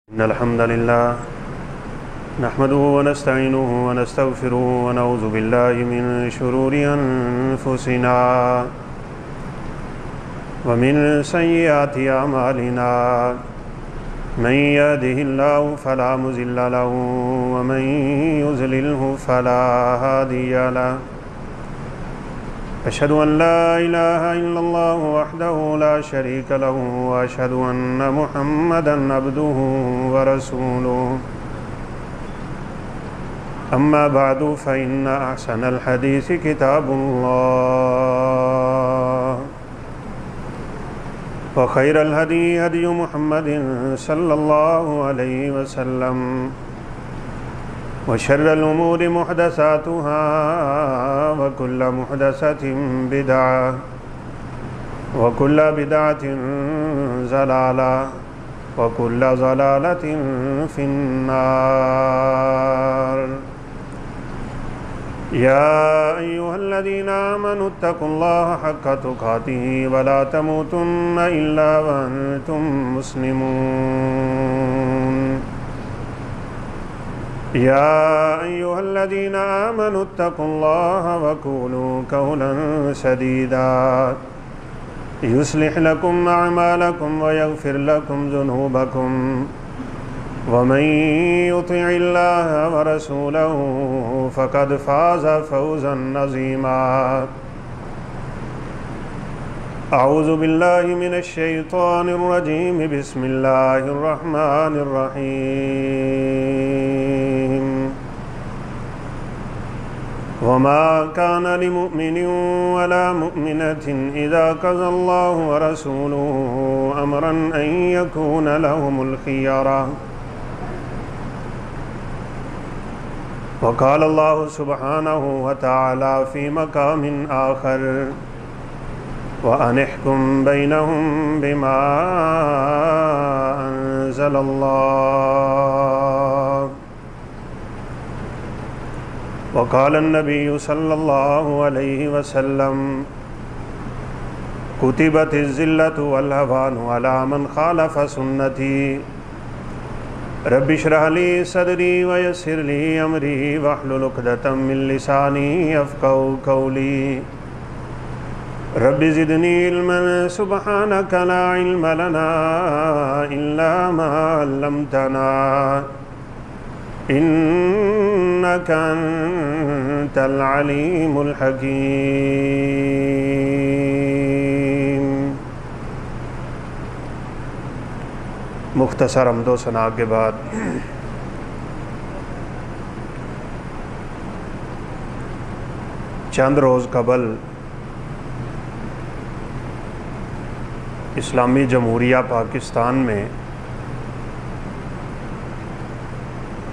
إن الحمد لله نحمده ونستعينه ونستغفره ونعوذ بالله من شرور أنفسنا ومن سيئات أعمالنا من يهده الله فلا مضل له ومن يضلله فلا هادي له أشهد أن لا إله إلا الله وحده لا شريك له وأشهد أن محمدًا عبده ورسوله أما بعد فإن أحسن الحديث كتاب الله وخير الهدي هدي محمد صلى الله عليه وسلم وشر الأمور محدثاتها وكل محدثة بدعة وكل بدعة ضلالة وكل ضلالة في النار يا أيها الذين آمنوا اتقوا الله حق تقاته ولا تموتن إلا وأنتم مسلمون يا أيها الذين آمنوا اتقوا الله وقولوا قولا سديدا يصلح لكم أعمالكم ويغفر لكم ذنوبكم ومن يطع الله ورسوله فقد فاز فوزا عظيما أعوذ بالله من الشيطان الرجيم بسم الله الرحمن الرحيم وما كان لمؤمن ولا مؤمنة إذا قضى الله ورسوله أمرا أن يكون لهم الخيرة وقال الله سبحانه وتعالى في مقام آخر وأن احكم بينهم بما أنزل الله وقال النبي صلى الله عليه وسلم كتبت الذلة والهوان على من خالف سنتي رب اشرح لي صدري ويسر لي أمري واحلل عقدة من لساني يفقهوا قولي رب زدني علما سبحانك لا علم لنا إلا ما علمتنا إنك أنت العليم الحكيم۔ مختصر حمد و ثنا کے بعد چند روز قبل اسلامی جمہوریہ پاکستان میں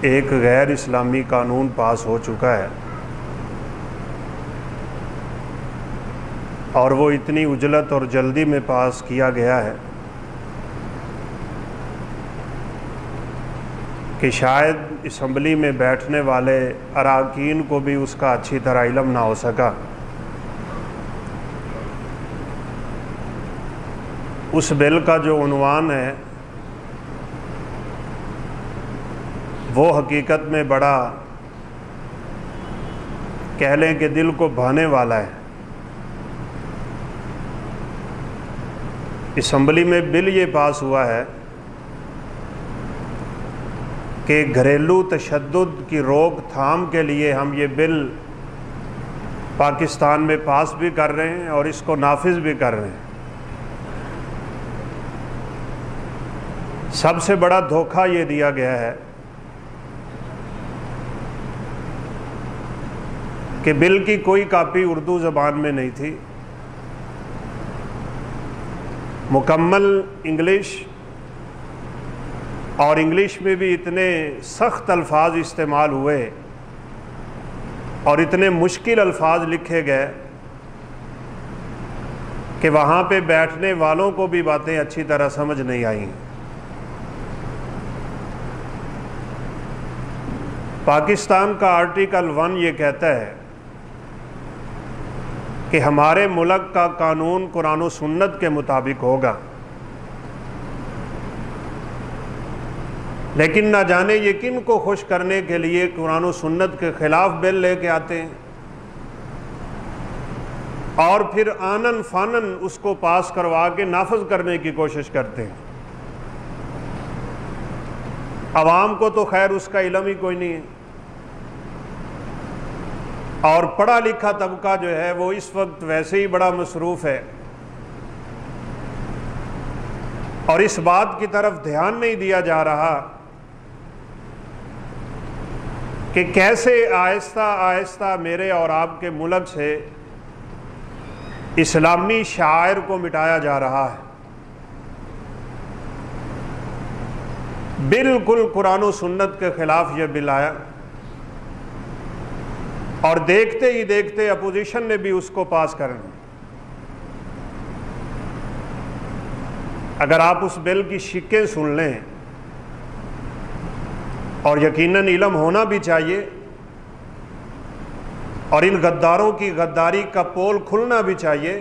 ایک غیر اسلامی قانون پاس ہو چکا ہے اور وہ اتنی عجلت اور جلدی میں پاس کیا گیا ہے کہ شاید اسمبلی میں بیٹھنے والے اراکین کو بھی اس کا اچھی طرح علم نہ ہو سکا۔ اس بل کا جو عنوان ہے وہ حقیقت میں بڑا کہہ لیں کہ دل کو بھانے والا ہے۔ اسمبلی میں بل یہ پاس ہوا ہے کہ گھریلو تشدد کی روک تھام کے لیے ہم یہ بل پاکستان میں پاس بھی کر رہے ہیں اور اس کو نافذ بھی کر رہے ہیں۔ سب سے بڑا دھوکہ یہ دیا گیا ہے کہ بل کی کوئی کاپی اردو زبان میں نہیں تھی، مکمل انگلش، اور انگلش میں بھی اتنے سخت الفاظ استعمال ہوئے اور اتنے مشکل الفاظ لکھے گئے کہ وہاں پہ بیٹھنے والوں کو بھی باتیں اچھی طرح سمجھ نہیں آئیں۔ پاکستان کا آرٹیکل 1 یہ کہتا ہے کہ ہمارے ملک کا قانون قرآن و سنت کے مطابق ہوگا۔ لیکن نہ جانے یہ کن کو خوش کرنے کے لیے قرآن و سنت کے خلاف بل لے کے آتے ہیں اور پھر آنن فانن اس کو پاس کروا کے نافذ کرنے کی کوشش کرتے ہیں۔ عوام کو تو خیر اس کا علم ہی کوئی نہیں ہے، اور پڑھا لکھا طبقہ جو ہے وہ اس وقت ویسے ہی بڑا مصروف ہے، اور اس بات کی طرف دھیان نہیں دیا جا رہا کہ کیسے آہستہ آہستہ میرے اور آپ کے ملک سے اسلامی شعائر کو مٹایا جا رہا ہے۔ بالکل قرآن و سنت کے خلاف یہ بل آیا، اور دیکھتے ہی دیکھتے اپوزیشن نے بھی اس کو پاس کر لیا۔ اگر آپ اس بل کی شکیں سن لیں، اور یقیناً علم ہونا بھی چاہیے، اور ان غداروں کی غداری کا پول کھلنا بھی چاہیے،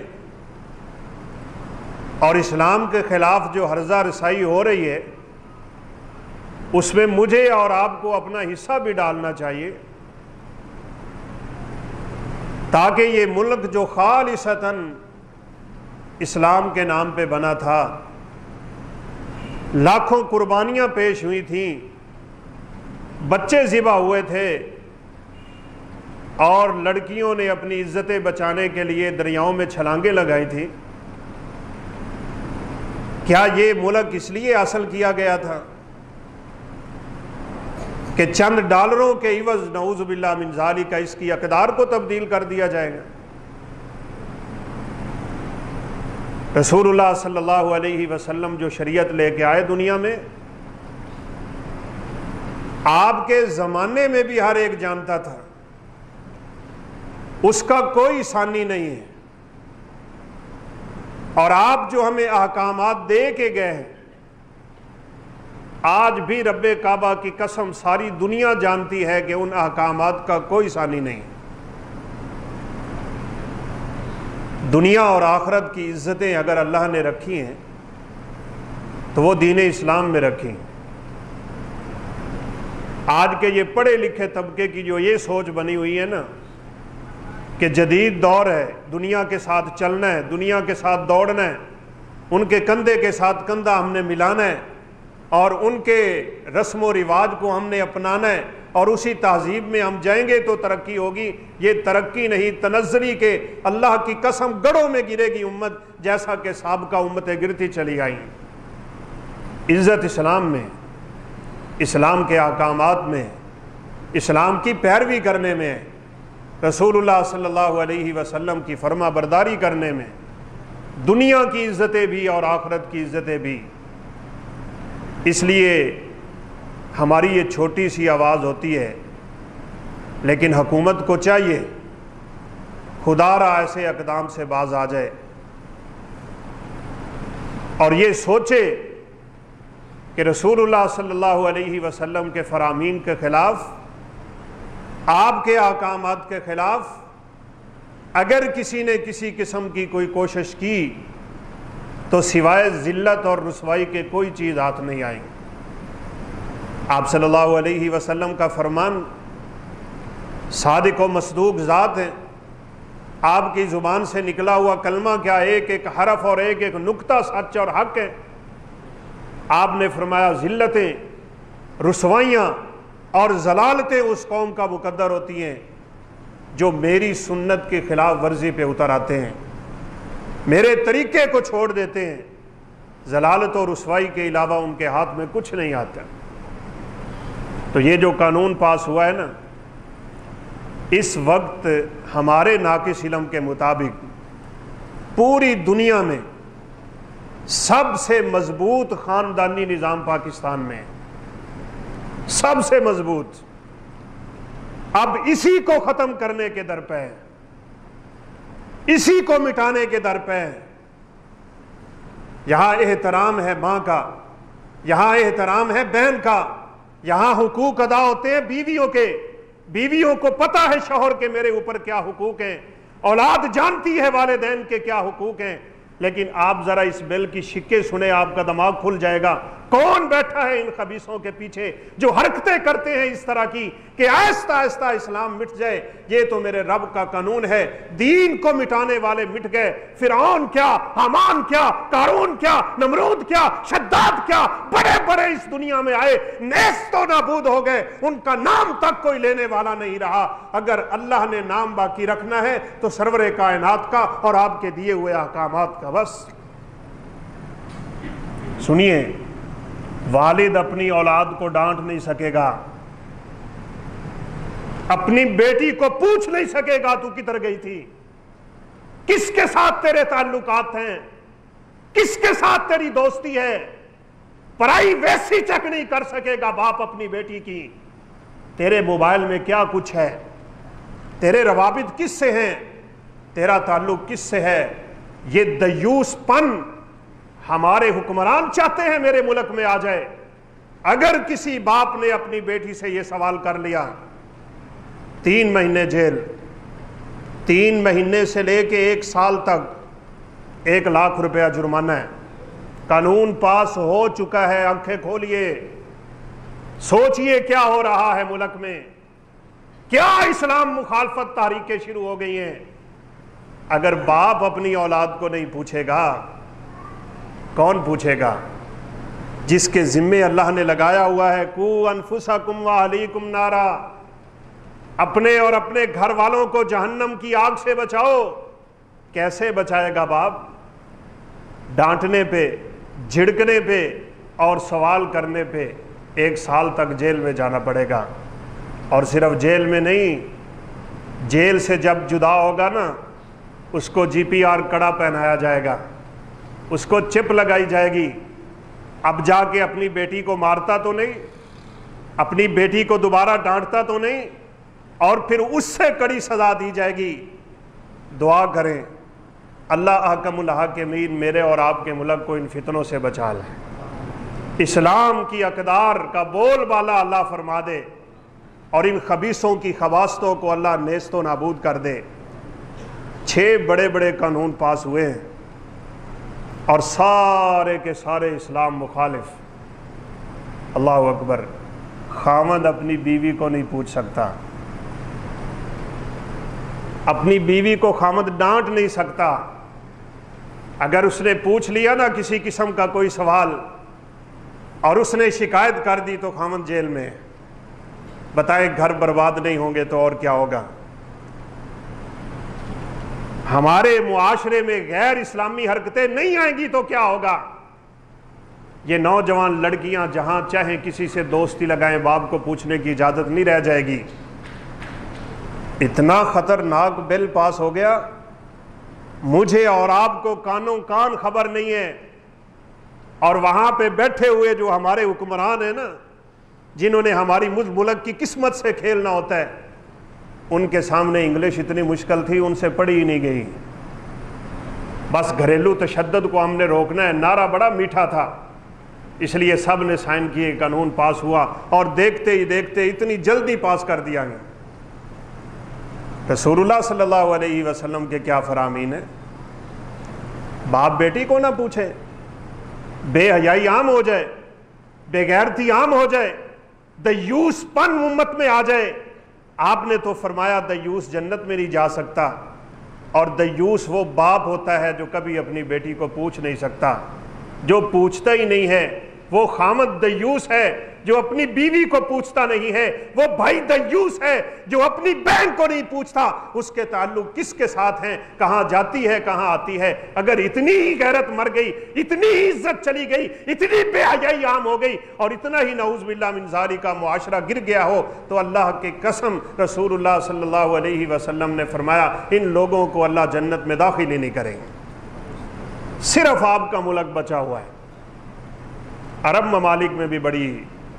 اور اسلام کے خلاف جو ہرزہ رسائی ہو رہی ہے اس میں مجھے اور آپ کو اپنا حصہ بھی ڈالنا چاہیے، تاکہ یہ ملک جو خالصتاً اسلام کے نام پہ بنا تھا، لاکھوں قربانیاں پیش ہوئی تھیں، بچے ذبح ہوئے تھے، اور لڑکیوں نے اپنی عزتیں بچانے کے لیے دریاؤں میں چھلانگیں لگائی تھیں، کیا یہ ملک اس لیے حاصل کیا گیا تھا کہ چند ڈالروں کے عوض نعوذ باللہ من ذالک اس کی اقدار کو تبدیل کر دیا جائے گا؟ رسول اللہ صلی اللہ علیہ وسلم جو شریعت لے کے آئے دنیا میں، آپ کے زمانے میں بھی ہر ایک جانتا تھا، اس کا کوئی ثانی نہیں ہے، اور آپ جو ہمیں احکامات دے کے گئے ہیں، آج بھی رب کعبہ کی قسم ساری دنیا جانتی ہے کہ ان احکامات کا کوئی ثانی نہیں۔ دنیا اور آخرت کی عزتیں اگر اللہ نے رکھی ہیں تو وہ دین اسلام میں رکھی ہیں۔ آج کے یہ پڑھے لکھے طبقے کی جو یہ سوچ بنی ہوئی ہے نا کہ جدید دور ہے، دنیا کے ساتھ چلنا ہے، دنیا کے ساتھ دوڑنا ہے، ان کے کندھے کے ساتھ کندھا ہم نے ملانا ہے، اور ان کے رسم و رواج کو ہم نے اپنانا ہے، اور اسی تہذیب میں ہم جائیں گے تو ترقی ہوگی۔ یہ ترقی نہیں، تنزلی کے اللہ کی قسم گڑھوں میں گرے گی امت، جیسا کہ سابقہ امتیں گرتی چلی آئیں۔ عزت اسلام میں، اسلام کے احکامات میں، اسلام کی پیروی کرنے میں، رسول اللہ صلی اللہ علیہ وسلم کی فرما برداری کرنے میں، دنیا کی عزتیں بھی اور آخرت کی عزتیں بھی۔ اس لیے ہماری یہ چھوٹی سی آواز ہوتی ہے، لیکن حکومت کو چاہیے خدا را ایسے اقدام سے باز آ جائے اور یہ سوچے کہ رسول اللہ صلی اللہ علیہ وسلم کے فرامین کے خلاف، آپ کے احکامات کے خلاف اگر کسی نے کسی قسم کی کوئی کوشش کی تو سوائے ذلت اور رسوائی کے کوئی چیز ہاتھ نہیں آئے گی۔ آپ صلی اللہ علیہ وسلم کا فرمان صادق و مصدوق ذات ہے، آپ کی زبان سے نکلا ہوا کلمہ کیا ایک ایک حرف اور ایک ایک نقطہ سچ اور حق ہے۔ آپ نے فرمایا ذلتیں، رسوائیاں اور ضلالتیں اس قوم کا مقدر ہوتی ہیں جو میری سنت کی خلاف ورزی پہ اتر آتے ہیں، میرے طریقے کو چھوڑ دیتے ہیں۔ ضلالت اور رسوائی کے علاوہ ان کے ہاتھ میں کچھ نہیں آتا۔ تو یہ جو قانون پاس ہوا ہے نا، اس وقت ہمارے ناقص علم کے مطابق پوری دنیا میں سب سے مضبوط خاندانی نظام پاکستان میں ہے، سب سے مضبوط۔ اب اسی کو ختم کرنے کے در پہ ہے، اسی کو مٹانے کے در پہ ہے۔ یہاں احترام ہے ماں کا، یہاں احترام ہے بہن کا، یہاں حقوق ادا ہوتے ہیں بیویوں کے، بیویوں کو پتہ ہے شوہر کے میرے اوپر کیا حقوق ہیں، اولاد جانتی ہے والدین کے کیا حقوق ہیں۔ لیکن آپ ذرا اس بل کی شکیں سنیں، آپ کا دماغ کھل جائے گا۔ کون بیٹھا ہے ان خبیثوں کے پیچھے جو حرکتیں کرتے ہیں اس طرح کی کہ آہستہ آہستہ اسلام مٹ جائے؟ یہ تو میرے رب کا قانون ہے۔ دین کو مٹانے والے مٹ گئے، فرعون کیا، حامان کیا، قارون کیا، نمرود کیا، شداد کیا، بڑے بڑے اس دنیا میں آئے، نیست و نابود ہو گئے، ان کا نام تک کوئی لینے والا نہیں رہا۔ اگر اللہ نے نام باقی رکھنا ہے تو سرور کائنات کا اور آپ کے دیے ہوئے احکامات کا بس۔ سنیے، والد اپنی اولاد کو ڈانٹ نہیں سکے گا، اپنی بیٹی کو پوچھ نہیں سکے گا تو کدھر گئی تھی، کس کے ساتھ تیرے تعلقات ہیں، کس کے ساتھ تیری دوستی ہے، پرائی ویسی چیک نہیں کر سکے گا باپ اپنی بیٹی کی۔ تیرے موبائل میں کیا کچھ ہے، تیرے روابط کس سے ہیں، تیرا تعلق کس سے ہے۔ یہ دیوس پن ہمارے حکمران چاہتے ہیں میرے ملک میں آ جائے۔ اگر کسی باپ نے اپنی بیٹی سے یہ سوال کر لیا، 3 مہینے جیل، 3 مہینے سے لے کے 1 سال تک 1 لاکھ روپیہ جرمانہ ہے۔ قانون پاس ہو چکا ہے، آنکھیں کھولیے، سوچئے کیا ہو رہا ہے ملک میں، کیا اسلام مخالفت تحریکیں شروع ہو گئی ہیں۔ اگر باپ اپنی اولاد کو نہیں پوچھے گا، کون پوچھے گا؟ جس کے ذمے اللہ نے لگایا ہوا ہے قُوا أَنفُسَكُمْ وَأَهْلِيكُمْ نَارًا، اپنے اور اپنے گھر والوں کو جہنم کی آگ سے بچاؤ۔ کیسے بچائے گا باپ؟ ڈانٹنے پہ، جھڑکنے پہ اور سوال کرنے پہ 1 سال تک جیل میں جانا پڑے گا۔ اور صرف جیل میں نہیں، جیل سے جب جدا ہوگا نا، اس کو GPR کڑا پہنایا جائے گا، اس کو چپ لگائی جائے گی۔ اب جا کے اپنی بیٹی کو مارتا تو نہیں، اپنی بیٹی کو دوبارہ ڈانٹتا تو نہیں، اور پھر اس سے کڑی سزا دی جائے گی۔ دعا کریں اللہ احکم الحاکمین میرے اور آپ کے ملک کو ان فتنوں سے بچا لے، اسلام کی اقدار کا بول بالا اللہ فرما دے، اور ان خبیثوں کی خباستوں کو اللہ نیست و نابود کر دے۔ 6 بڑے بڑے قانون پاس ہوئے ہیں اور سارے کے سارے اسلام مخالف۔ اللہ اکبر۔ خاوند اپنی بیوی کو نہیں پوچھ سکتا، اپنی بیوی کو خاوند ڈانٹ نہیں سکتا۔ اگر اس نے پوچھ لیا نا کسی قسم کا کوئی سوال اور اس نے شکایت کر دی تو خاوند جیل میں۔ بتائیں گھر برباد نہیں ہوں گے تو اور کیا ہوگا؟ ہمارے معاشرے میں غیر اسلامی حرکتیں نہیں آئیں گی تو کیا ہوگا؟ یہ نوجوان لڑکیاں جہاں چاہیں کسی سے دوستی لگائیں، باپ کو پوچھنے کی اجازت نہیں رہ جائے گی۔ اتنا خطرناک بل پاس ہو گیا، مجھے اور آپ کو کانوں کان خبر نہیں ہے، اور وہاں پہ بیٹھے ہوئے جو ہمارے حکمران ہیں نا، جنہوں نے ہماری ملک کی قسمت سے کھیلنا ہوتا ہے، ان کے سامنے انگلش اتنی مشکل تھی ان سے پڑھی ہی نہیں گئی۔ بس گھریلو تشدد کو ہم نے روکنا ہے، نعرہ بڑا میٹھا تھا، اس لیے سب نے سائن کیے، قانون پاس ہوا، اور دیکھتے ہی دیکھتے اتنی جلدی پاس کر دیا گیا۔ رسول اللہ صلی اللہ علیہ وسلم کے کیا فرامین ہیں؟ باپ بیٹی کو نہ پوچھے، بے حیائی عام ہو جائے، بے غیرتی عام ہو جائے، دیوس پن امت میں آ جائے۔ آپ نے تو فرمایا دیوس جنت میں نہیں جا سکتا، اور دیوس وہ باپ ہوتا ہے جو کبھی اپنی بیٹی کو پوچھ نہیں سکتا، جو پوچھتا ہی نہیں ہے وہ خامد دیوس ہے، جو اپنی بیوی کو پوچھتا نہیں ہے وہ بھائی دیوس ہے، جو اپنی بہن کو نہیں پوچھتا اس کے تعلق کس کے ساتھ ہیں، کہاں جاتی ہے کہاں آتی ہے۔ اگر اتنی ہی غیرت مر گئی، اتنی ہی عزت چلی گئی، اتنی بے حیائی عام ہو گئی، اور اتنا ہی نعوذ باللہ من ذالک کا معاشرہ گر گیا ہو، تو اللہ کی قسم رسول اللہ صلی اللہ علیہ وسلم نے فرمایا ان لوگوں کو اللہ جنت میں داخل ہی نہیں کریں گے۔ صرف آپ کا ملک بچا ہوا ہے۔ عرب ممالک میں بھی بڑی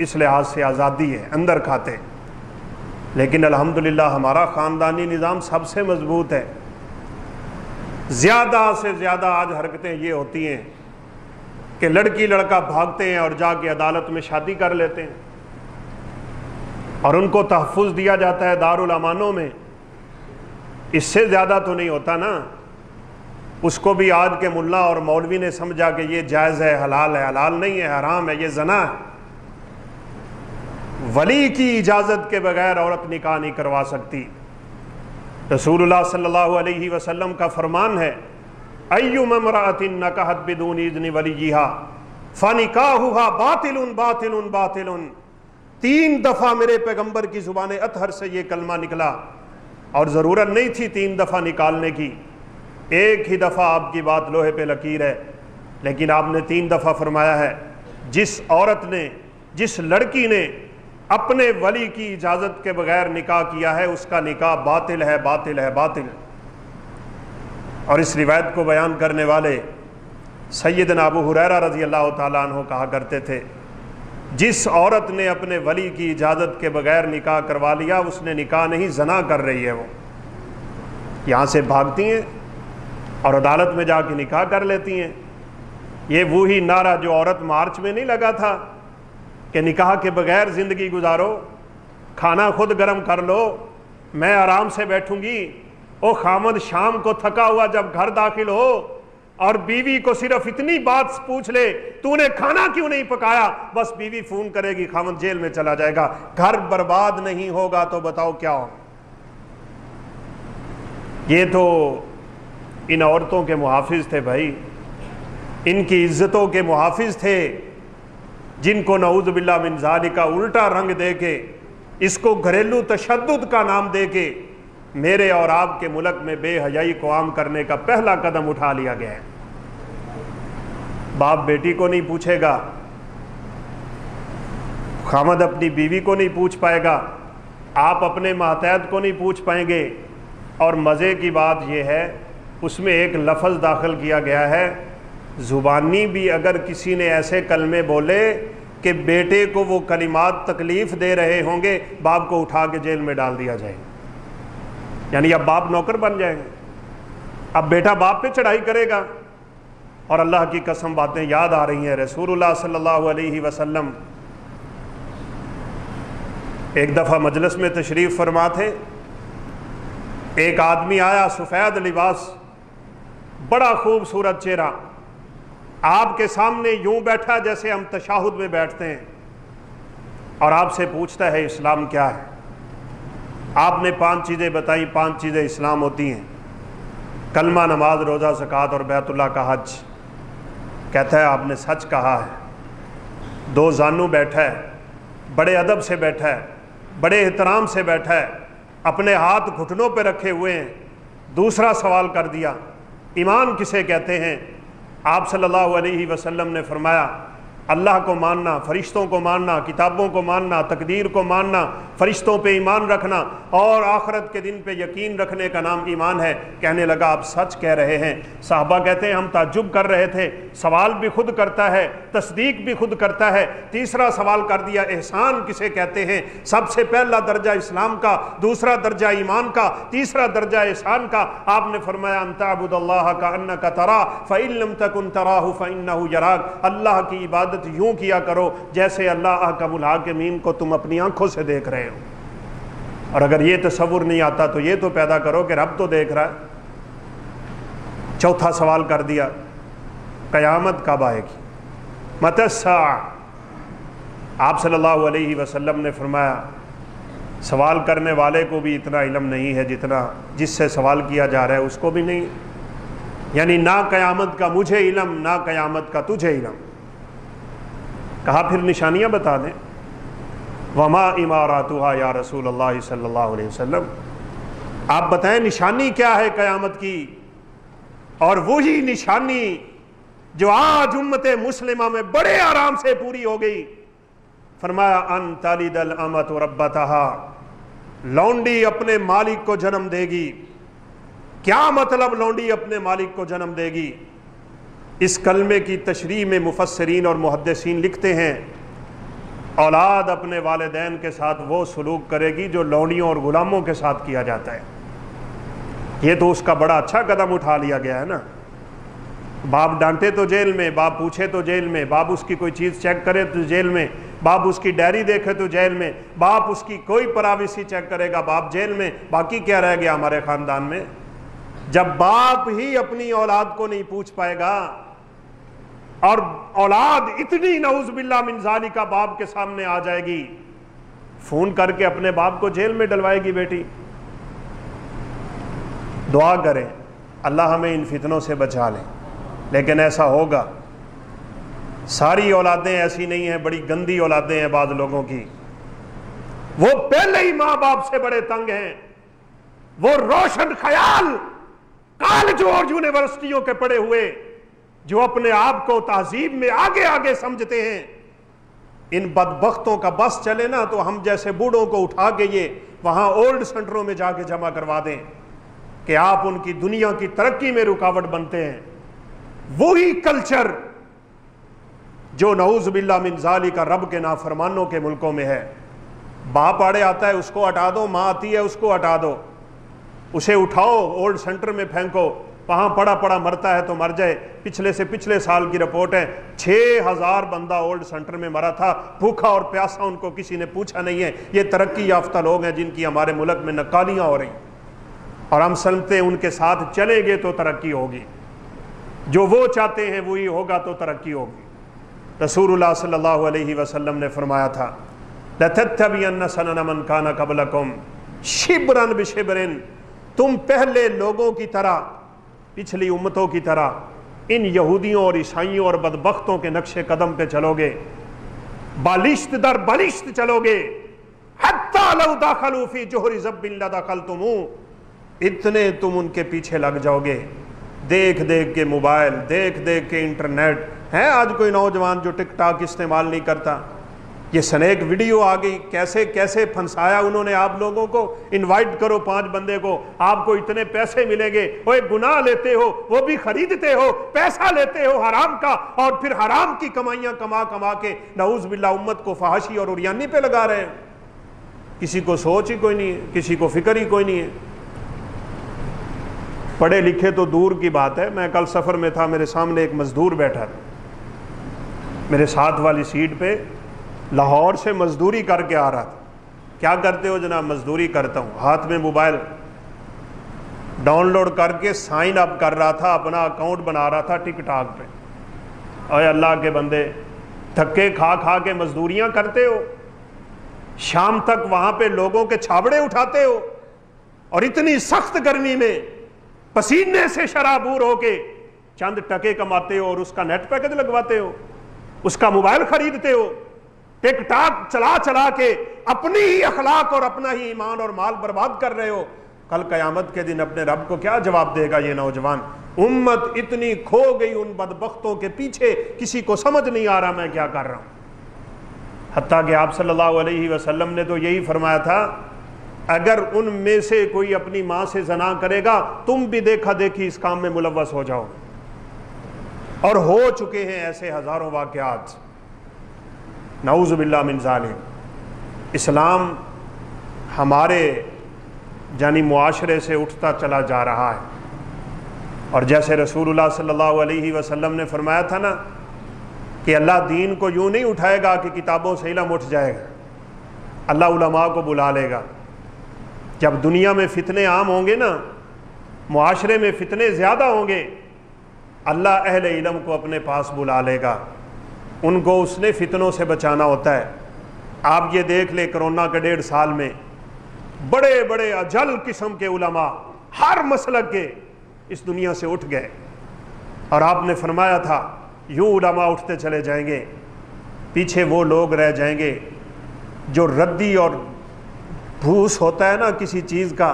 اس لحاظ سے آزادی ہے، اندر کھاتے، لیکن الحمدللہ ہمارا خاندانی نظام سب سے مضبوط ہے۔ زیادہ سے زیادہ آج حرکتیں یہ ہوتی ہیں کہ لڑکی لڑکا بھاگتے ہیں اور جا کے عدالت میں شادی کر لیتے ہیں، اور ان کو تحفظ دیا جاتا ہے دارالامانوں میں۔ اس سے زیادہ تو نہیں ہوتا نا؟ اس کو بھی آج کے ملا اور مولوی نے سمجھا کہ یہ جائز ہے، حلال نہیں ہے، حرام ہے، یہ زنا ہے۔ ولی کی اجازت کے بغیر عورت نکاح نہیں کروا سکتی۔ رسول اللہ صلی اللہ علیہ وسلم کا فرمان ہے، ایما امرأۃ نکحت بدون اذن ولیہا فنکاحھا باطل باطل باطل۔ 3 دفعہ میرے پیغمبر کی زبان اطہر سے یہ کلمہ نکلا، اور ضرورت نہیں تھی 3 دفعہ نکالنے کی، ایک ہی دفعہ آپ کی بات لوہے پہ لکیر ہے، لیکن آپ نے 3 دفعہ فرمایا ہے جس عورت نے، جس لڑکی نے اپنے ولی کی اجازت کے بغیر نکاح کیا ہے اس کا نکاح باطل ہے، باطل ہے، باطل۔ اور اس روایت کو بیان کرنے والے سیدنا ابو ہریرہ رضی اللہ تعالیٰ عنہ کہا کرتے تھے، جس عورت نے اپنے ولی کی اجازت کے بغیر نکاح کروا لیا اس نے نکاح نہیں، زنا کر رہی ہے۔ وہ یہاں سے بھاگتی ہیں اور عدالت میں جا کے نکاح کر لیتی ہیں۔ یہ وہی نعرہ جو عورت مارچ میں نہیں لگا تھا کہ نکاح کے بغیر زندگی گزارو، کھانا خود گرم کر لو، میں آرام سے بیٹھوں گی۔ او خامد شام کو تھکا ہوا جب گھر داخل ہو اور بیوی کو صرف اتنی بات پوچھ لے، تو نے کھانا کیوں نہیں پکایا، بس بیوی فون کرے گی خامد جیل میں چلا جائے گا، گھر برباد نہیں ہوگا تو بتاؤ کیا ہو۔ یہ تو ان عورتوں کے محافظ تھے بھائی، ان کی عزتوں کے محافظ تھے، جن کو نعوذ باللہ من ذالک الٹا رنگ دے کے، اس کو گھریلو تشدد کا نام دے کے میرے اور آپ کے ملک میں بے حیائی کو عام کرنے کا پہلا قدم اٹھا لیا گیا ہے۔ باپ بیٹی کو نہیں پوچھے گا، خامد اپنی بیوی کو نہیں پوچھ پائے گا، آپ اپنے ماتحت کو نہیں پوچھ پائیں گے۔ اور مزے کی بات یہ ہے اس میں ایک لفظ داخل کیا گیا ہے، زبانی بھی اگر کسی نے ایسے کلمے بولے کہ بیٹے کو وہ کلمات تکلیف دے رہے ہوں گے، باپ کو اٹھا کے جیل میں ڈال دیا جائے، یعنی اب باپ نوکر بن جائیں گے، اب بیٹا باپ پہ چڑھائی کرے گا۔ اور اللہ کی قسم باتیں یاد آ رہی ہیں، رسول اللہ صلی اللہ علیہ وسلم ایک دفعہ مجلس میں تشریف فرما تھے، ایک آدمی آیا سفید لباس، بڑا خوبصورت چہرہ، آپ کے سامنے یوں بیٹھا جیسے ہم تشہد میں بیٹھتے ہیں، اور آپ سے پوچھتا ہے اسلام کیا ہے۔ آپ نے 5 چیزیں بتائیں، 5 چیزیں اسلام ہوتی ہیں، کلمہ، نماز، روزہ، زکوٰۃ اور بیت اللہ کا حج۔ کہتا ہے آپ نے سچ کہا ہے۔ 2 زانو بیٹھا ہے، بڑے ادب سے بیٹھا ہے، بڑے احترام سے بیٹھا ہے، اپنے ہاتھ گھٹنوں پہ رکھے ہوئے ہیں۔ دوسرا سوال کر دیا، ایمان کسے کہتے ہیں؟ آپ صلی اللہ علیہ وسلم نے فرمایا، اللہ کو ماننا، فرشتوں کو ماننا، کتابوں کو ماننا، تقدیر کو ماننا، فرشتوں پہ ایمان رکھنا اور آخرت کے دن پہ یقین رکھنے کا نام ایمان ہے۔ کہنے لگا آپ سچ کہہ رہے ہیں۔ صحابہ کہتے ہیں ہم تعجب کر رہے تھے، سوال بھی خود کرتا ہے، تصدیق بھی خود کرتا ہے۔ تیسرا سوال کر دیا، احسان کسے کہتے ہیں؟ سب سے پہلا درجہ اسلام کا، دوسرا درجہ ایمان کا، تیسرا درجہ احسان کا۔ آپ نے فرمایا ان تعبد اللہ کأنک تراہ فإن لم تکن تراہ فإنہ یراک، اللہ کی عبادت یوں کیا کرو جیسے اللہ احکم الحاکمین کو تم اپنی آنکھوں سے دیکھ رہے ہو۔ اور اگر یہ تصور نہیں آتا تو یہ تو پیدا کرو کہ رب تو دیکھ رہا ہے۔ چوتھا سوال کر دیا، قیامت کب آئے گی؟ متی الساعہ؟ آپ صلی اللہ علیہ وسلم نے فرمایا سوال کرنے والے کو بھی اتنا علم نہیں ہے جتنا جس سے سوال کیا جا رہا ہے اس کو بھی نہیں، یعنی نہ قیامت کا مجھے علم، نہ قیامت کا تجھے علم۔ کہا پھر نشانیاں بتا دیں۔ وما اماراتها یا رسول اللہ صلی اللہ علیہ وسلم، آپ بتائیں نشانی کیا ہے قیامت کی؟ اور وہی نشانی جو آج امت مسلمہ میں بڑے آرام سے پوری ہو گئی، فرمایا ان تلد الامۃ ربتها، لونڈی اپنے مالک کو جنم دے گی۔ کیا مطلب لونڈی اپنے مالک کو جنم دے گی؟ اس کلمے کی تشریح میں مفسرین اور محدثین لکھتے ہیں اولاد اپنے والدین کے ساتھ وہ سلوک کرے گی جو لونڈیوں اور غلاموں کے ساتھ کیا جاتا ہے۔ یہ تو اس کا بڑا اچھا قدم اٹھا لیا گیا ہے نا۔ باپ ڈانٹے تو جیل میں، باپ پوچھے تو جیل میں، باپ اس کی کوئی چیز چیک کرے تو جیل میں، باپ اس کی ڈائری دیکھے تو جیل میں، باپ اس کی کوئی پرائیویسی چیک کرے گا باپ جیل میں۔ باقی کیا رہ گیا ہمارے خاندان میں؟ جب باپ ہی اپنی اولاد کو نہیں پوچھ پائے گا اور اولاد اتنی نعوذ باللہ من ذالک باپ کے سامنے آ جائے گی، فون کر کے اپنے باپ کو جیل میں ڈلوائے گی بیٹی۔ دعا کریں اللہ ہمیں ان فتنوں سے بچا لے، لیکن ایسا ہوگا۔ ساری اولادیں ایسی نہیں ہیں، بڑی گندی اولادیں ہیں بعض لوگوں کی، وہ پہلے ہی ماں باپ سے بڑے تنگ ہیں، وہ روشن خیال کالجوں اور یونیورسٹیوں کے پڑھے ہوئے جو اپنے آپ کو تہذیب میں آگے آگے سمجھتے ہیں، ان بدبختوں کا بس چلے نا تو ہم جیسے بوڑھوں کو اٹھا کے یہ وہاں اولڈ سینٹروں میں جا کے جمع کروا دیں کہ آپ ان کی دنیا کی ترقی میں رکاوٹ بنتے ہیں۔ وہی کلچر جو نعوذ باللہ من ذالک رب کے نافرمانوں کے ملکوں میں ہے۔ باپ آڑے آتا ہے اس کو ہٹا دو، ماں آتی ہے اس کو ہٹا دو، اسے اٹھاؤ اولڈ سینٹر میں پھینکو، وہاں پڑا پڑا مرتا ہے تو مر جائے۔ پچھلے سے پچھلے سال کی رپورٹ ہے 6000 بندہ اولڈ سینٹر میں مرا تھا، بھوکا اور پیاسا، ان کو کسی نے پوچھا نہیں ہے۔ یہ ترقی یافتہ لوگ ہیں جن کی ہمارے ملک میں نکالیاں ہو رہی، اور ہم سمجھتے ہیں ان کے ساتھ چلیں گے تو ترقی ہوگی، جو وہ چاہتے ہیں وہی ہوگا تو ترقی ہوگی۔ رسول اللہ صلی اللہ علیہ وسلم نے فرمایا تھا لَتَتَّبِعَنَّ سَنَنَ مَنْ كَانَ قَبْلَكُمْ شِبْرًا بِشِبْرٍ، تم پہلے لوگوں کی طرح، پچھلی امتوں کی طرح ان یہودیوں اور عیسائیوں اور بدبختوں کے نقش قدم پہ چلو گے، بالشت در بالشت چلو گے، حَتَّى لَوْ دَخَلُوا فِي جُحْرِ ذَبٍّ لَدَخَلْتُمُوهُ، اتنے تم ان کے پیچھے لگ جاؤ گے۔ دیکھ دیکھ کے موبائل، دیکھ دیکھ کے انٹرنیٹ ہے۔ آج کوئی نوجوان جو ٹک ٹاک استعمال نہیں کرتا، یہ سنیک ویڈیو آ گئی، کیسے کیسے پھنسایا انہوں نے آپ لوگوں کو۔ انوائٹ کرو 5 بندے کو، آپ کو اتنے پیسے ملیں گے، وہ ایک گناہ لیتے ہو، وہ بھی خریدتے ہو، پیسہ لیتے ہو حرام کا، اور پھر حرام کی کمائیاں کما کما کے نعوذ باللہ امت کو فحاشی اور عریانی پہ لگا رہے ہیں۔ کسی کو سوچ ہی کوئی نہیں ہے، کسی کو فکر ہی کوئی نہیں ہے۔ پڑھے لکھے تو دور کی بات ہے۔ میں کل سفر میں تھا، میرے سامنے ایک مزدور بیٹھا تھا، میرے ساتھ والی سیٹ پہ، لاہور سے مزدوری کر کے آ رہا تھا۔ کیا کرتے ہو جناب؟ مزدوری کرتا ہوں۔ ہاتھ میں موبائل ڈاؤن لوڈ کر کے سائن اپ کر رہا تھا، اپنا اکاؤنٹ بنا رہا تھا ٹک ٹاک پہ۔ اے اللہ کے بندے، دھکے کھا کھا کے مزدوریاں کرتے ہو، شام تک وہاں پہ لوگوں کے چھابڑے اٹھاتے ہو، اور اتنی سخت گرمی میں پسینے سے شرابور ہو کے چند ٹکے کماتے ہو، اور اس کا نیٹ پیکج لگواتے ہو، اس کا موبائل خریدتے ہو، ٹک ٹاک چلا چلا کے اپنی ہی اخلاق اور اپنا ہی ایمان اور مال برباد کر رہے ہو۔ کل قیامت کے دن اپنے رب کو کیا جواب دے گا یہ نوجوان؟ امت اتنی کھو گئی ان بدبختوں کے پیچھے، کسی کو سمجھ نہیں آ رہا میں کیا کر رہا ہوں۔ حتیٰ کہ آپ صلی اللہ علیہ وسلم نے تو یہی فرمایا تھا، اگر ان میں سے کوئی اپنی ماں سے زنا کرے گا، تم بھی دیکھا دیکھی اس کام میں ملوث ہو جاؤ، اور ہو چکے ہیں ایسے ہزاروں واقعات، نعوذ باللہ من ذالک۔ اسلام ہمارے یعنی معاشرے سے اٹھتا چلا جا رہا ہے، اور جیسے رسول اللہ صلی اللہ علیہ وسلم نے فرمایا تھا نا کہ اللہ دین کو یوں نہیں اٹھائے گا کہ کتابوں سے علم اٹھ جائے گا، اللہ علماء کو بلا لے گا۔ جب دنیا میں فتنے عام ہوں گے نا، معاشرے میں فتنے زیادہ ہوں گے، اللہ اہل علم کو اپنے پاس بلا لے گا، ان کو اس نے فتنوں سے بچانا ہوتا ہے۔ آپ یہ دیکھ لیں کرونا کے 1.5 سال میں بڑے بڑے اجل قسم کے علماء ہر مسلک کے اس دنیا سے اٹھ گئے، اور آپ نے فرمایا تھا یوں علماء اٹھتے چلے جائیں گے، پیچھے وہ لوگ رہ جائیں گے جو ردی اور بھوس ہوتا ہے نا کسی چیز کا،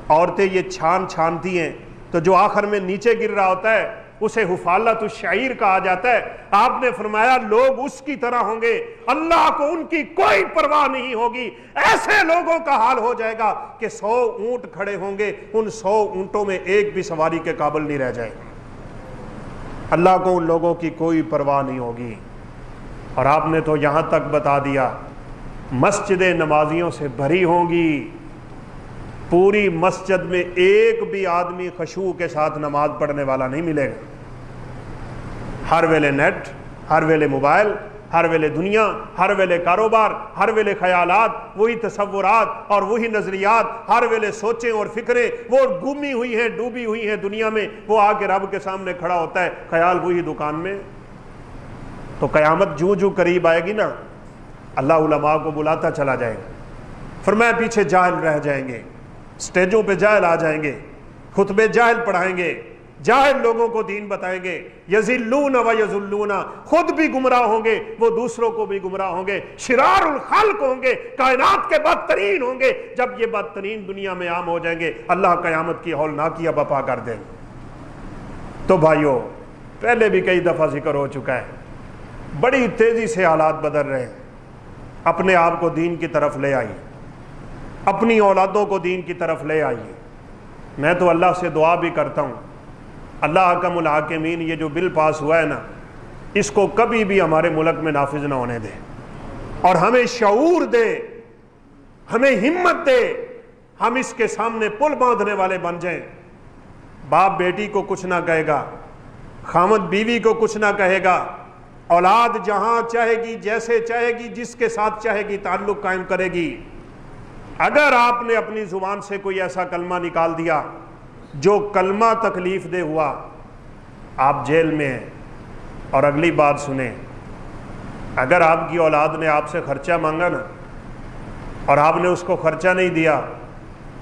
عورتیں یہ چھانتی ہیں تو جو آخر میں نیچے گر رہا ہوتا ہے اسے حفالت الشعیر کہا جاتا ہے۔ آپ نے فرمایا لوگ اس کی طرح ہوں گے، اللہ کو ان کی کوئی پرواہ نہیں ہوگی۔ ایسے لوگوں کا حال ہو جائے گا کہ 100 اونٹ کھڑے ہوں گے، ان 100 اونٹوں میں ایک بھی سواری کے قابل نہیں رہ جائے گا، اللہ کو ان لوگوں کی کوئی پرواہ نہیں ہوگی۔ اور آپ نے تو یہاں تک بتا دیا مسجدیں نمازیوں سے بھری ہوں گی، پوری مسجد میں ایک بھی آدمی خشوع کے ساتھ نماز پڑھنے والا نہیں ملے گا، ہر ویلے نیٹ، ہر ویلے موبائل، ہر ویلے دنیا، ہر ویلے کاروبار، ہر ویلے خیالات، وہی تصورات اور وہی نظریات، ہر ویلے سوچیں اور فکریں وہ گمی ہوئی ہیں، ڈوبی ہوئی ہیں دنیا میں، وہ آ کے رب کے سامنے کھڑا ہوتا ہے، خیال وہی دکان میں۔ تو قیامت جوں جوں قریب آئے گی نا، اللہ علماء کو بلاتا چلا جائے گا، فرمایا پیچھے جاہل رہ جائیں گے، سٹیجوں پہ جاہل آ جائیں گے، خطبے جاہل پڑھائیں گے، جاہل لوگوں کو دین بتائیں گے، یذلون و یذلون، خود بھی گمراہ ہوں گے، وہ دوسروں کو بھی گمراہ ہوں گے، شرار الخلق ہوں گے، کائنات کے بدترین ہوں گے۔ جب یہ بدترین دنیا میں عام ہو جائیں گے، اللہ قیامت کی ہولناکیاں برپا کر دیں گے۔ تو بھائیو، پہلے بھی کئی دفعہ ذکر ہو چکا ہے، بڑی تیزی سے حالات بدل رہے ہیں۔ اپنے آپ کو دین کی طرف لے آئیے، اپنی اولادوں کو دین کی طرف لے آئیے۔ میں تو اللہ سے دعا بھی کرتا ہوں، اللہ حکم الحاکمین، یہ جو بل پاس ہوا ہے نا، اس کو کبھی بھی ہمارے ملک میں نافذ نہ ہونے دے، اور ہمیں شعور دے، ہمیں ہمت دے، ہم اس کے سامنے پل باندھنے والے بن جائیں۔ باپ بیٹی کو کچھ نہ کہے گا، خامد بیوی کو کچھ نہ کہے گا، اولاد جہاں چاہے گی، جیسے چاہے گی، جس کے ساتھ چاہے گی تعلق قائم کرے گی۔ اگر آپ نے اپنی زبان سے کوئی ایسا کلمہ نکال دیا جو کلمہ تکلیف دہ ہوا، آپ جیل میں ہیں۔ اور اگلی بات سنیں، اگر آپ کی اولاد نے آپ سے خرچہ مانگا نا، اور آپ نے اس کو خرچہ نہیں دیا،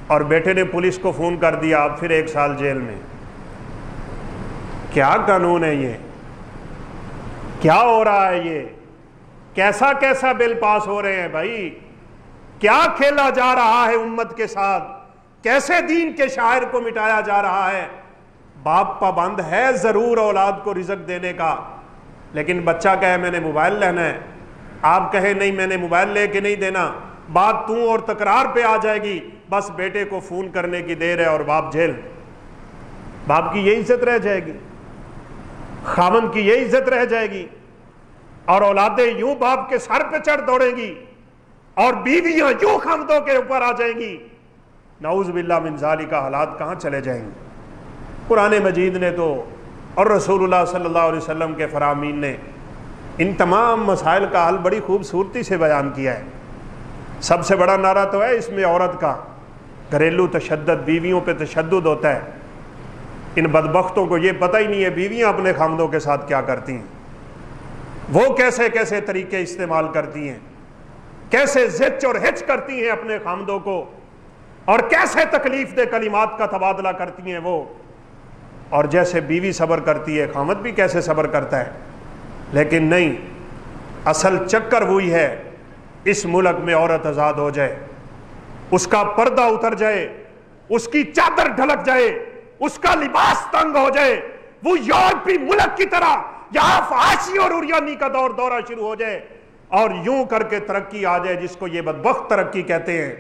اور بیٹے نے پولیس کو فون کر دیا، آپ پھر 1 سال جیل میں۔ کیا قانون ہے یہ؟ کیا ہو رہا ہے یہ؟ کیسا کیسا بل پاس ہو رہے ہیں بھائی؟ کیا کھیلا جا رہا ہے امت کے ساتھ؟ کیسے دین کے شاعر کو مٹایا جا رہا ہے؟ باپ پابند ہے ضرور اولاد کو رزق دینے کا، لیکن بچہ کہے میں نے موبائل لینا ہے، آپ کہیں نہیں میں نے موبائل لے کے نہیں دینا، بات تو اور تکرار پہ آ جائے گی، بس بیٹے کو فون کرنے کی دیر ہے اور باپ جیل۔ باپ کی یہ عزت رہ جائے گی، خامن کی یہ عزت رہ جائے گی، اور اولادیں یوں باپ کے سر پہ چڑھ دوڑیں گی، اور بیویاں یوں خامدوں کے اوپر آ جائیں گی۔ نعوذ باللہ من ذالک، حالات کہاں چلے جائیں گے؟ قرآن مجید نے تو اور رسول اللہ صلی اللہ علیہ وسلم کے فرامین نے ان تمام مسائل کا حل بڑی خوبصورتی سے بیان کیا ہے۔ سب سے بڑا نعرہ تو ہے اس میں عورت کا، گھریلو تشدد، بیویوں پہ تشدد ہوتا ہے۔ ان بدبختوں کو یہ پتہ ہی نہیں ہے بیویاں اپنے خامدوں کے ساتھ کیا کرتی ہیں، وہ کیسے کیسے طریقے استعمال کرتی ہیں، کیسے زچ اور ہچ کرتی ہیں اپنے خامدوں کو، اور کیسے تکلیف دہ کلمات کا تبادلہ کرتی ہیں وہ۔ اور جیسے بیوی صبر کرتی ہے، خامد بھی کیسے صبر کرتا ہے۔ لیکن نہیں، اصل چکر وہی ہے، اس ملک میں عورت آزاد ہو جائے، اس کا پردہ اتر جائے، اس کی چادر ڈھلک جائے، اس کا لباس تنگ ہو جائے، وہ یورپی ملک کی طرح یہاں فحاشی اور عریانی کا دورہ شروع ہو جائے، اور یوں کر کے ترقی آ جائے جس کو یہ بدبخت ترقی کہتے ہیں۔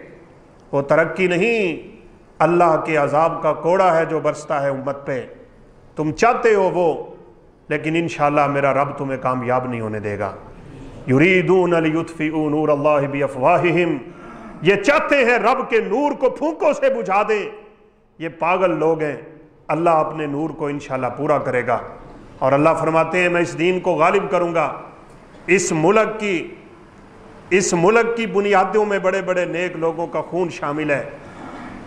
وہ ترقی نہیں، اللہ کے عذاب کا کوڑا ہے جو برستا ہے امت پہ۔ تم چاہتے ہو وہ، لیکن انشاءاللہ میرا رب تمہیں کامیاب نہیں ہونے دے گا۔ یریدون لیطفئوا نور اللہ بافواہہم، یہ چاہتے ہیں رب کے نور کو پھونکوں سے بجھا دیں۔ یہ پاگل لوگ ہیں، اللہ اپنے نور کو انشاءاللہ پورا کرے گا، اور اللہ فرماتے ہیں میں اس دین کو غالب کروں گا۔ اس ملک کی بنیادوں میں بڑے بڑے نیک لوگوں کا خون شامل ہے،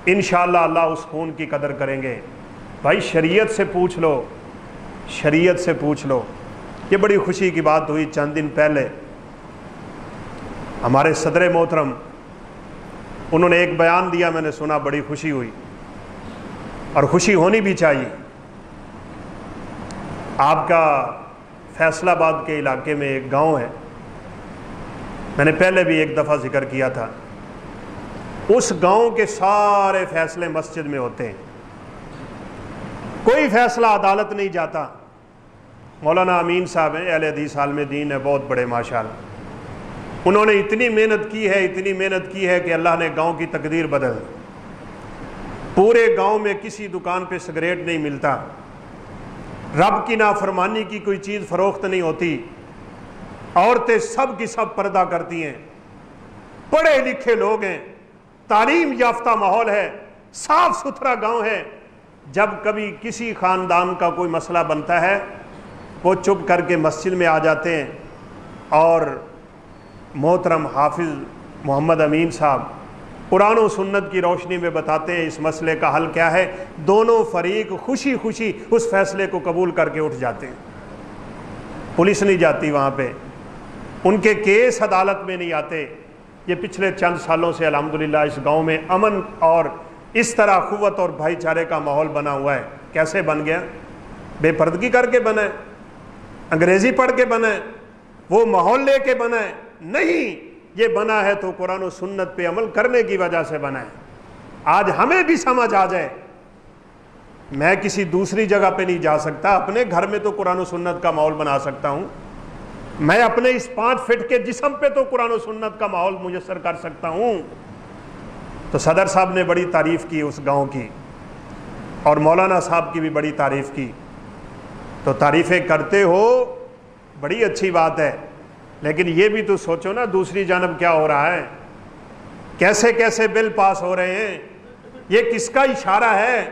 انشاءاللہ اللہ اس خون کی قدر کریں گے۔ بھائی شریعت سے پوچھ لو، شریعت سے پوچھ لو۔ یہ بڑی خوشی کی بات ہوئی چند دن پہلے، ہمارے صدر محترم انہوں نے ایک بیان دیا، میں نے سنا، بڑی خوشی ہوئی، اور خوشی ہونی بھی چاہیے۔ آپ کا فیصل آباد کے علاقے میں ایک گاؤں ہے، میں نے پہلے بھی ایک دفعہ ذکر کیا تھا، اس گاؤں کے سارے فیصلے مسجد میں ہوتے ہیں، کوئی فیصلہ عدالت نہیں جاتا۔ مولانا امین صاحب ہیں، اہل حدیث عالم دین ہے، بہت بڑے ماشاءاللہ، انہوں نے اتنی محنت کی ہے کہ اللہ نے گاؤں کی تقدیر بدل دی۔ پورے گاؤں میں کسی دکان پہ سگریٹ نہیں ملتا، رب کی نافرمانی کی کوئی چیز فروخت نہیں ہوتی، عورتیں سب کی سب پردہ کرتی ہیں، پڑھے لکھے لوگ ہیں، تعلیم یافتہ ماحول ہے، صاف ستھرا گاؤں ہے۔ جب کبھی کسی خاندان کا کوئی مسئلہ بنتا ہے، وہ چپ کر کے مسجد میں آ جاتے ہیں، اور محترم حافظ محمد امین صاحب قرآن و سنت کی روشنی میں بتاتے ہیں اس مسئلے کا حل کیا ہے. دونوں فریق خوشی خوشی اس فیصلے کو قبول کر کے اٹھ جاتے ہیں. پولیس نہیں جاتی وہاں پہ, ان کے کیس عدالت میں نہیں آتے. یہ پچھلے چند سالوں سے الحمدللہ اس گاؤں میں امن اور اس طرح قوت اور بھائی چارے کا ماحول بنا ہوا ہے. کیسے بن گیا؟ بے پردگی کر کے بنا ہے, انگریزی پڑھ کے بنا ہے, وہ ماحول لے کے بنا ہے؟ نہیں, یہ بنا ہے تو قرآن و سنت پہ عمل کرنے کی وجہ سے بنا ہے. آج ہمیں بھی سمجھ آ جائے, میں کسی دوسری جگہ پہ نہیں جا سکتا, اپنے گھر میں تو قرآن و سنت کا ماحول بنا سکتا ہوں. میں اپنے اس 5 فٹ کے جسم پہ تو قرآن و سنت کا ماحول میسر کر سکتا ہوں. تو صدر صاحب نے بڑی تعریف کی اس گاؤں کی, اور مولانا صاحب کی بھی بڑی تعریف کی. تو تعریفیں کرتے ہو, بڑی اچھی بات ہے, لیکن یہ بھی تو سوچو نا دوسری جانب کیا ہو رہا ہے, کیسے کیسے بل پاس ہو رہے ہیں, یہ کس کا اشارہ ہے,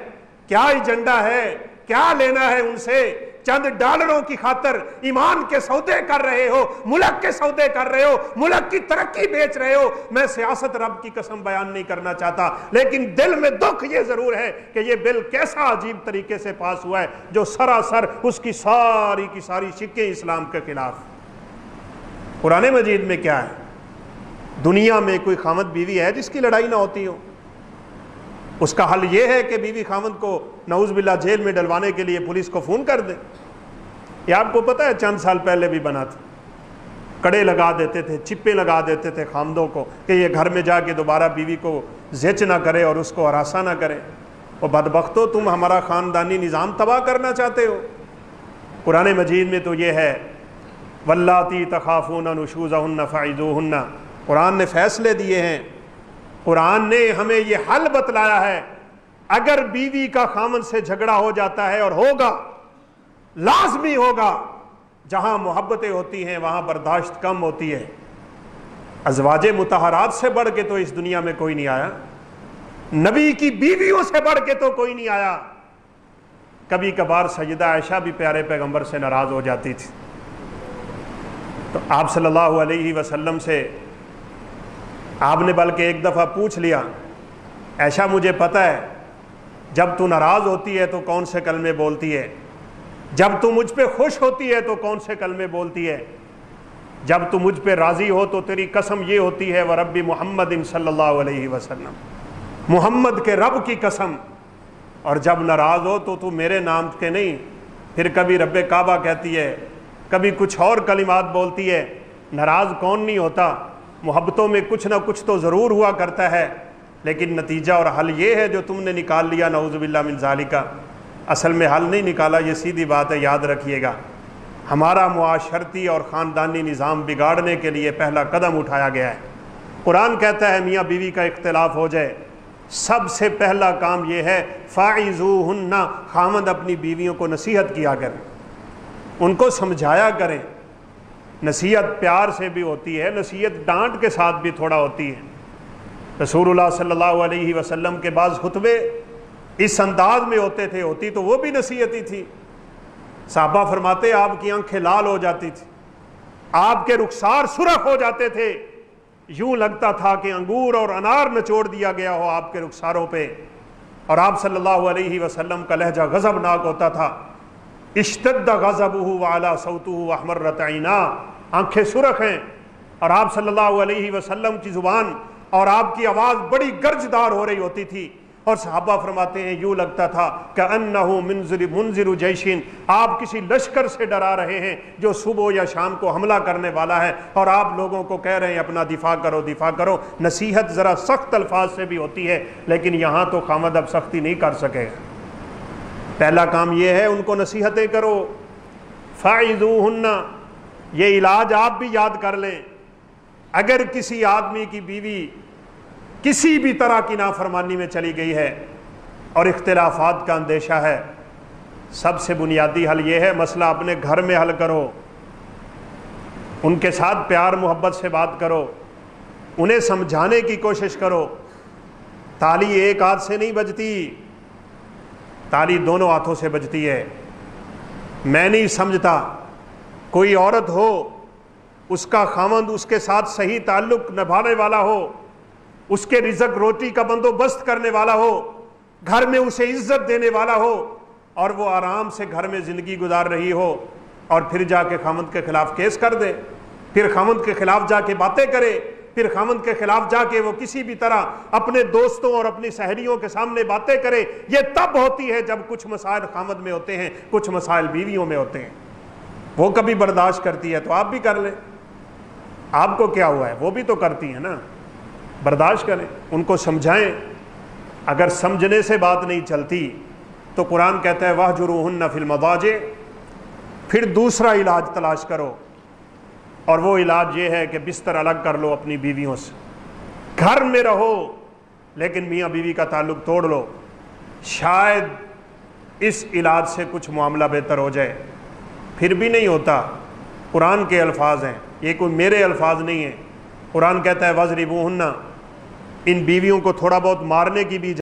کیا ایجنڈا ہے, کیا لینا ہے ان سے. چند ڈالروں کی خاطر ایمان کے سودے کر رہے ہو, ملک کے سودے کر رہے ہو, ملک کی ترقی بیچ رہے ہو. میں سیاست رب کی قسم بیان نہیں کرنا چاہتا, لیکن دل میں دکھ یہ ضرور ہے کہ یہ بل کیسا عجیب طریقے سے پاس ہوا ہے جو سراسر اس کی ساری کی ساری شکیں اسلام کے خلاف. قرآن مجید میں کیا ہے؟ دنیا میں کوئی خاوند بیوی ہے جس کی لڑائی نہ ہوتی ہو؟ اس کا حل یہ ہے کہ بیوی خاوند کو نعوذ باللہ جیل میں ڈلوانے کے لیے پولیس کو فون کر دے. یہ آپ کو پتہ ہے چند سال پہلے بھی بنا تھا, کڑے لگا دیتے تھے, چپے لگا دیتے تھے خامدوں کو کہ یہ گھر میں جا کے دوبارہ بیوی کو زچ نہ کرے اور اس کو ہراساں نہ کرے. وہ بدبختو, تم ہمارا خاندانی نظام تباہ کرنا چاہتے ہو. قرآن مجید میں تو یہ ہے واللاتی تخافون نشوزہن فعظوہن. قرآن نے فیصلے دیے ہیں, قرآن نے ہمیں یہ حل بتلایا ہے. اگر بیوی کا خامن سے جھگڑا ہو جاتا ہے, اور ہوگا, لازمی ہوگا, جہاں محبتیں ہوتی ہیں وہاں برداشت کم ہوتی ہے. ازواج مطہرات سے بڑھ کے تو اس دنیا میں کوئی نہیں آیا, نبی کی بیویوں سے بڑھ کے تو کوئی نہیں آیا. کبھی کبھار سیدہ عائشہ بھی پیارے پیغمبر سے ناراض ہو جاتی تھی, تو آپ صلی اللہ علیہ وسلم سے آپ نے بلکہ ایک دفعہ پوچھ لیا, عائشہ مجھے پتہ ہے جب تو ناراض ہوتی ہے تو کون سے کلمے بولتی ہے, جب تو مجھ پہ خوش ہوتی ہے تو کون سے کلمے بولتی ہے, جب تو مجھ پہ راضی ہو تو تیری قسم یہ ہوتی ہے ورب محمد صلی اللہ علیہ وسلم, محمد کے رب کی قسم, اور جب ناراض ہو تو میرے نام کے نہیں, پھر کبھی رب کعبہ کہتی ہے, کبھی کچھ اور کلمات بولتی ہے. ناراض کون نہیں ہوتا, محبتوں میں کچھ نہ کچھ تو ضرور ہوا کرتا ہے, لیکن نتیجہ اور حل یہ ہے جو تم نے نکال لیا نعوذ باللہ من ذالک. اصل میں حل نہیں نکالا, یہ سیدھی بات ہے, یاد رکھیے گا. ہمارا معاشرتی اور خاندانی نظام بگاڑنے کے لیے پہلا قدم اٹھایا گیا ہے. قرآن کہتا ہے میاں بیوی کا اختلاف ہو جائے, سب سے پہلا کام یہ ہے فاعظوہن, خامند اپنی بیویوں کو نصیحت کیا کریں, ان کو سمجھایا کریں. نصیحت پیار سے بھی ہوتی ہے, نصیحت ڈانٹ کے ساتھ بھی تھوڑا ہوتی ہے. رسول اللہ صلی اللہ علیہ وسلم کے بعض خطبے اس انداز میں ہوتے تھے, ہوتی تو وہ بھی نصیحتی تھی. صحابہ فرماتے آپ کی آنکھیں لال ہو جاتی تھی, آپ کے رخسار سرخ ہو جاتے تھے, یوں لگتا تھا کہ انگور اور انار نچوڑ دیا گیا ہو آپ کے رخساروں پہ. اور آپ صلی اللہ علیہ وسلم کا لہجہ غضبناک ہوتا تھا. اشتد غضبہ وعلی صوتہ احمرت عینا, آنکھیں سرخ ہیں, اور آپ صلی اللہ علیہ وسلم کی زبان اور آپ کی آواز بڑی گرجدار ہو رہی ہوتی تھی. اور صحابہ فرماتے ہیں یوں لگتا تھا کأنہ منذر جیشن, آپ کسی لشکر سے ڈرا رہے ہیں جو صبح یا شام کو حملہ کرنے والا ہے, اور آپ لوگوں کو کہہ رہے ہیں اپنا دفاع کرو دفاع کرو. نصیحت ذرا سخت الفاظ سے بھی ہوتی ہے, لیکن یہاں تو خامد اب سختی نہیں کر سکے گا. پہلا کام یہ ہے ان کو نصیحتیں کرو. فاعظوہن, یہ علاج آپ بھی یاد کر لیں. اگر کسی آدمی کی بیوی کسی بھی طرح کی نافرمانی میں چلی گئی ہے اور اختلافات کا اندیشہ ہے, سب سے بنیادی حل یہ ہے مسئلہ اپنے گھر میں حل کرو. ان کے ساتھ پیار محبت سے بات کرو, انہیں سمجھانے کی کوشش کرو. تالی ایک ہاتھ سے نہیں بجتی, تالی دونوں ہاتھوں سے بجتی ہے. میں نہیں سمجھتا کوئی عورت ہو اس کا خاوند اس کے ساتھ صحیح تعلق نبھانے والا ہو، اس کے رزق روٹی کا بندوبست کرنے والا ہو، گھر میں اسے عزت دینے والا ہو، اور وہ آرام سے گھر میں زندگی گزار رہی ہو، اور پھر جا کے خاوند کے خلاف کیس کر دے، پھر خاوند کے خلاف جا کے باتیں کرے، پھر خاوند کے خلاف جا کے وہ کسی بھی طرح اپنے دوستوں اور اپنی سہیلیوں کے سامنے باتیں کرے، یہ تب ہوتی ہے جب کچھ مسائل خاوند میں ہوتے ہیں، کچھ مسائل بیویوں میں ہوتے ہیں۔ وہ کبھی برداشت کرتی ہے تو آپ بھی کر لیں، آپ کو کیا ہوا ہے، وہ بھی تو کرتی ہیں نا، برداشت کریں، ان کو سمجھائیں۔ اگر سمجھنے سے بات نہیں چلتی تو قرآن کہتا ہے وَاهْجُرُوهُنَّ فِي الْمَضَاجِعِ، پھر دوسرا علاج تلاش کرو، اور وہ علاج یہ ہے کہ بستر الگ کر لو اپنی بیویوں سے، گھر میں رہو لیکن میاں بیوی کا تعلق توڑ لو، شاید اس علاج سے کچھ معاملہ بہتر ہو جائے۔ پھر بھی نہیں ہوتا، قرآن کے الفاظ ہیں، یہ کوئی میرے الفاظ نہیں ہیں، قرآن کہتا ہے وَاضْرِبُوهُنَّ، ان بیویوں کو تھوڑا بہت مارنے کی بھی